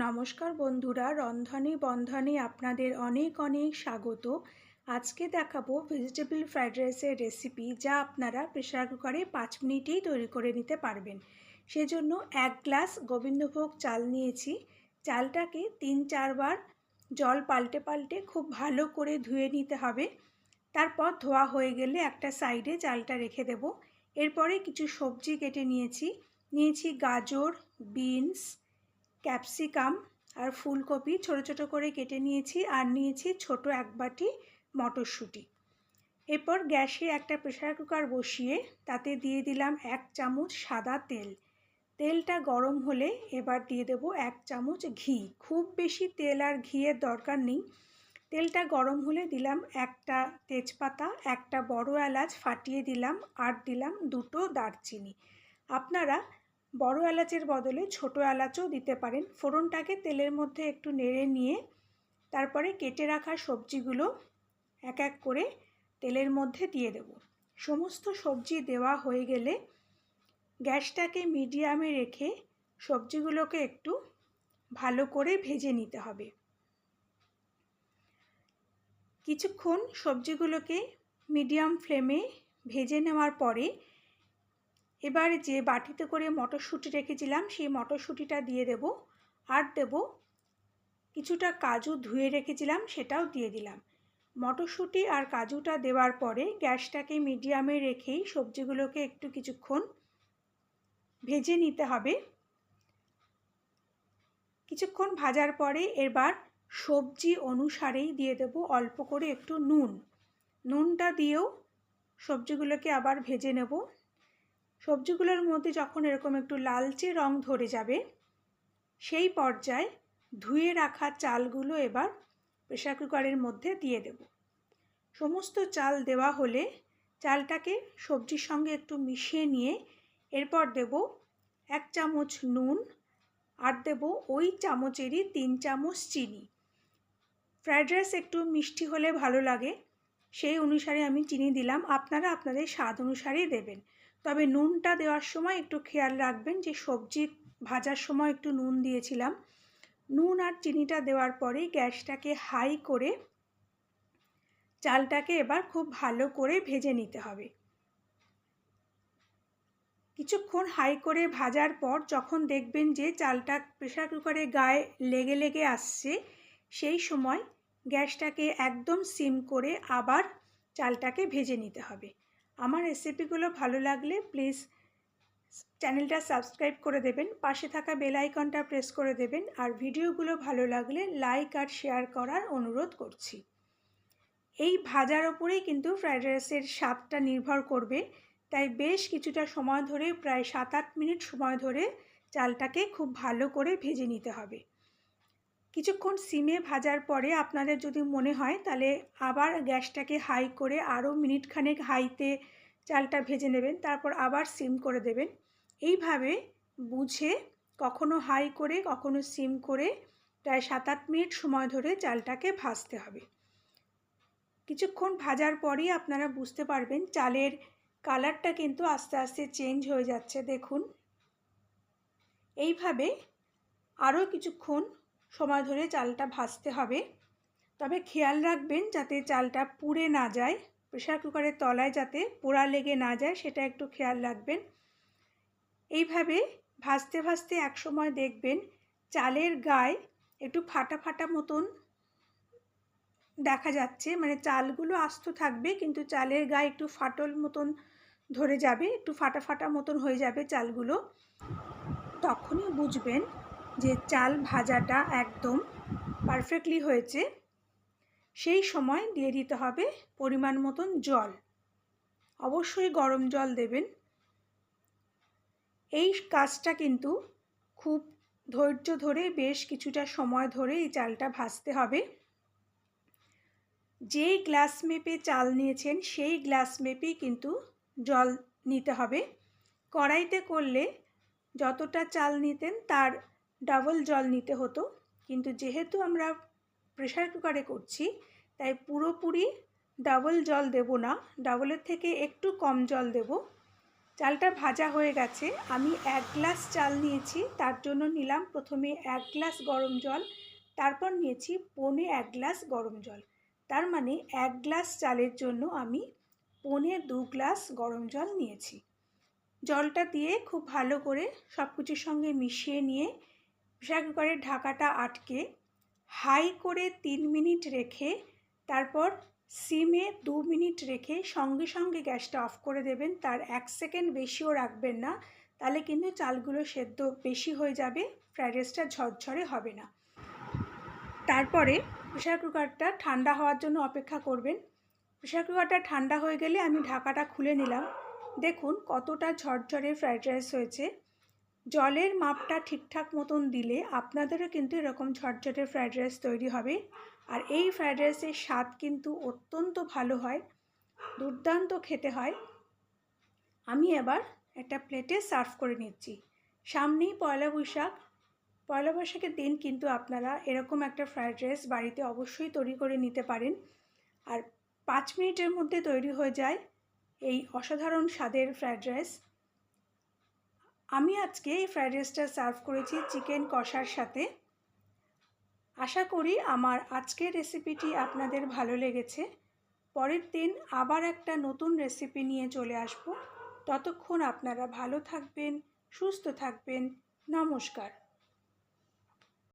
নমস্কার বন্ধুরা, রন্ধনে বন্ধনে আপনাদের অনেক অনেক স্বাগত। আজকে দেখাবো ভেজিটেবল ফ্রাইড রাইসের রেসিপি, যা আপনারা প্রেসার কুকারে 5 মিনিটেই তৈরি করে নিতে পারবেন। সেজন্য 1 গ্লাস গোবিন্দভোগ চাল নিয়েছি। চালটাকে 3-4 বার জল পাল্টে পাল্টে খুব ভালো করে ধুয়ে নিতে হবে। তারপর ধোয়া হয়ে গেলে একটা সাইডে চালটা রেখে দেব। এরপরে কিছু সবজি কেটে নিয়েছি গাজর, বিনস, ক্যাপসিকাম আর ফুলকপি ছোট ছোট করে কেটে নিয়েছি, আর নিয়েছি ছোট 1 বাটি মটরশুঁটি। এরপর গ্যাসে একটা প্রেসার কুকার বসিয়ে তাতে দিয়ে দিলাম 1 চামচ সাদা তেল। তেলটা গরম হলে এবার দিয়ে দেব 1 চামচ ঘি। খুব বেশি তেল আর ঘিয়ের দরকার নেই। তেলটা গরম হলে দিলাম একটা তেজপাতা, একটা বড় এলাচ ফাটিয়ে দিলাম, আর দিলাম 2টো দারচিনি। আপনারা বড় এলাচের বদলে ছোট এলাচও দিতে পারেন। ফোড়নটাকে তেলের মধ্যে একটু নেড়ে নিয়ে তারপরে কেটে রাখা সবজিগুলো এক এক করে তেলের মধ্যে দিয়ে দেব। সমস্ত সবজি দেওয়া হয়ে গেলে গ্যাসটাকে মিডিয়ামে রেখে সবজিগুলোকে একটু ভালো করে ভেজে নিতে হবে। কিছুক্ষণ সবজিগুলোকে মিডিয়াম ফ্লেমে ভেজে নেওয়ার পরে এবার যে বাটিতে করে মটরশুঁটি রেখেছিলাম সেই মটরশুঁটিটা দিয়ে দেব, আর দেব কিছুটা কাজু ধুয়ে রেখেছিলাম, সেটাও দিয়ে দিলাম। মটরশুঁটি আর কাজুটা দেওয়ার পরে গ্যাসটাকে মিডিয়ামে রেখেই সবজিগুলোকে একটু কিছুক্ষণ ভেজে নিতে হবে। কিছুক্ষণ ভাজার পরে এবার সবজি অনুসারেই দিয়ে দেব অল্প করে একটু নুন। নুনটা দিয়েও সবজিগুলোকে আবার ভেজে নেব। সবজিগুলোর মধ্যে যখন এরকম একটু লালচে রং ধরে যাবে সেই পর্যায়ে ধুয়ে রাখা চালগুলো এবার প্রেসার কুকারের মধ্যে দিয়ে দেব। সমস্ত চাল দেওয়া হলে চালটাকে সবজির সঙ্গে একটু মিশিয়ে নিয়ে এরপর দেব 1 চামচ নুন, আর দেব ওই চামচেরই 3 চামচ চিনি। ফ্রাইড রাইস একটু মিষ্টি হলে ভালো লাগে, সেই অনুসারে আমি চিনি দিলাম। আপনারা আপনাদের স্বাদ অনুসারেই দেবেন। তবে নুনটা দেওয়ার সময় একটু খেয়াল রাখবেন যে সবজি ভাজার সময় একটু নুন দিয়েছিলাম। নুন আর চিনিটা দেওয়ার পরে গ্যাসটাকে হাই করে চালটাকে এবার খুব ভালো করে ভেজে নিতে হবে। কিছুক্ষণ হাই করে ভাজার পর যখন দেখবেন যে চালটা প্রেসার কুকারে গায়ে লেগে লেগে আসছে, সেই সময় গ্যাসটাকে একদম সিম করে আবার চালটাকে ভেজে নিতে হবে। আমার রেসিপিগুলো ভালো লাগলে প্লিজ চ্যানেলটা সাবস্ক্রাইব করে দেবেন, পাশে থাকা বেল আইকনটা প্রেস করে দেবেন, আর ভিডিওগুলো ভালো লাগলে লাইক আর শেয়ার করার অনুরোধ করছি। এই ভাজার ওপরেই কিন্তু ফ্রাইড রাইসের স্বাদটা নির্ভর করবে, তাই বেশ কিছুটা সময় ধরে প্রায় 7-8 মিনিট সময় ধরে চালটাকে খুব ভালো করে ভেজে নিতে হবে। কিছুক্ষণ সিমে ভাজার পরে আপনাদের যদি মনে হয় তাহলে আবার গ্যাসটাকে হাই করে আরও মিনিটখানেক হাইতে চালটা ভেজে নেবেন, তারপর আবার সিম করে দেবেন। এইভাবে বুঝে কখনো হাই করে কখনো সিম করে প্রায় 7-8 মিনিট সময় ধরে চালটাকে ভাজতে হবে। কিছুক্ষণ ভাজার পরেই আপনারা বুঝতে পারবেন চালের কালারটা কিন্তু আস্তে আস্তে চেঞ্জ হয়ে যাচ্ছে। দেখুন, এইভাবে আরও কিছুক্ষণ সময় ধরে চালটা ভাজতে হবে। তবে খেয়াল রাখবেন যাতে চালটা পুড়ে না যায়, প্রেসার কুকারের তলায় যাতে পোড়া লেগে না যায় সেটা একটু খেয়াল রাখবেন। এইভাবে ভাজতে ভাজতে একসময় দেখবেন চালের গায়ে একটু ফাটা ফাটা মতন দেখা যাচ্ছে, মানে চালগুলো আস্ত থাকবে কিন্তু চালের গায়ে একটু ফাটল মতন ধরে যাবে, একটু ফাটা ফাটা মতন হয়ে যাবে চালগুলো। তখনই বুঝবেন যে চাল ভাজাটা একদম পারফেক্টলি হয়েছে। সেই সময় দিয়ে দিতে হবে পরিমাণ মতন জল। অবশ্যই গরম জল দেবেন। এই কাজটা কিন্তু খুব ধৈর্য ধরে বেশ কিছুটা সময় ধরে এই চালটা ভাজতে হবে। যেই গ্লাস মেপে চাল নিয়েছেন সেই গ্লাস মেপেই কিন্তু জল নিতে হবে। কড়াইতে করলে যতটা চাল নিতেন তার ডাবল জল নিতে হতো, কিন্তু যেহেতু আমরা প্রেসার কুকারে করছি তাই পুরোপুরি ডাবল জল দেব না, ডাবলের থেকে একটু কম জল দেব। চালটা ভাজা হয়ে গেছে। আমি 1 গ্লাস চাল নিয়েছি, তার জন্য নিলাম প্রথমে 1 গ্লাস গরম জল, তারপর নিয়েছি 1.25 গ্লাস গরম জল। তার মানে 1 গ্লাস চালের জন্য আমি 1.25 গ্লাস গরম জল নিয়েছি। জলটা দিয়ে খুব ভালো করে সব কিছুর সঙ্গে মিশিয়ে নিয়ে প্রেসার কুকারের ঢাকাটা আটকে হাই করে 3 মিনিট রেখে তারপর সিমে 2 মিনিট রেখে সঙ্গে সঙ্গে গ্যাসটা অফ করে দেবেন। তার 1 সেকেন্ড বেশিও রাখবেন না, তাহলে কিন্তু চালগুলো সেদ্ধ বেশি হয়ে যাবে, ফ্রাইড রাইসটা ঝরঝরে হবে না। তারপরে প্রেসার কুকারটা ঠান্ডা হওয়ার জন্য অপেক্ষা করবেন। প্রেসার কুকারটা ঠান্ডা হয়ে গেলে আমি ঢাকাটা খুলে নিলাম। দেখুন কতটা ঝরঝরে ফ্রাইড রাইস হয়েছে। জলের মাপটা ঠিকঠাক মতন দিলে আপনাদেরও কিন্তু এরকম ঝরঝরে ফ্রাইড রাইস তৈরি হবে। আর এই ফ্রাইড রাইসের স্বাদ কিন্তু অত্যন্ত ভালো হয়, দুর্দান্ত খেতে হয়। আমি এবার একটা প্লেটে সার্ভ করে নিচ্ছি। সামনেই পয়লা বৈশাখ। পয়লা বৈশাখের দিন কিন্তু আপনারা এরকম একটা ফ্রাইড রাইস বাড়িতে অবশ্যই তৈরি করে নিতে পারেন। আর 5 মিনিটের মধ্যে তৈরি হয়ে যায় এই অসাধারণ স্বাদের ফ্রাইড রাইস। আমি আজকে এই ফ্রাইড রাইসটা সার্ভ করেছি চিকেন কষার সাথে। আশা করি আমার আজকের রেসিপিটি আপনাদের ভালো লেগেছে। পরের দিন আবার একটা নতুন রেসিপি নিয়ে চলে আসব। ততক্ষণ আপনারা ভালো থাকবেন, সুস্থ থাকবেন। নমস্কার।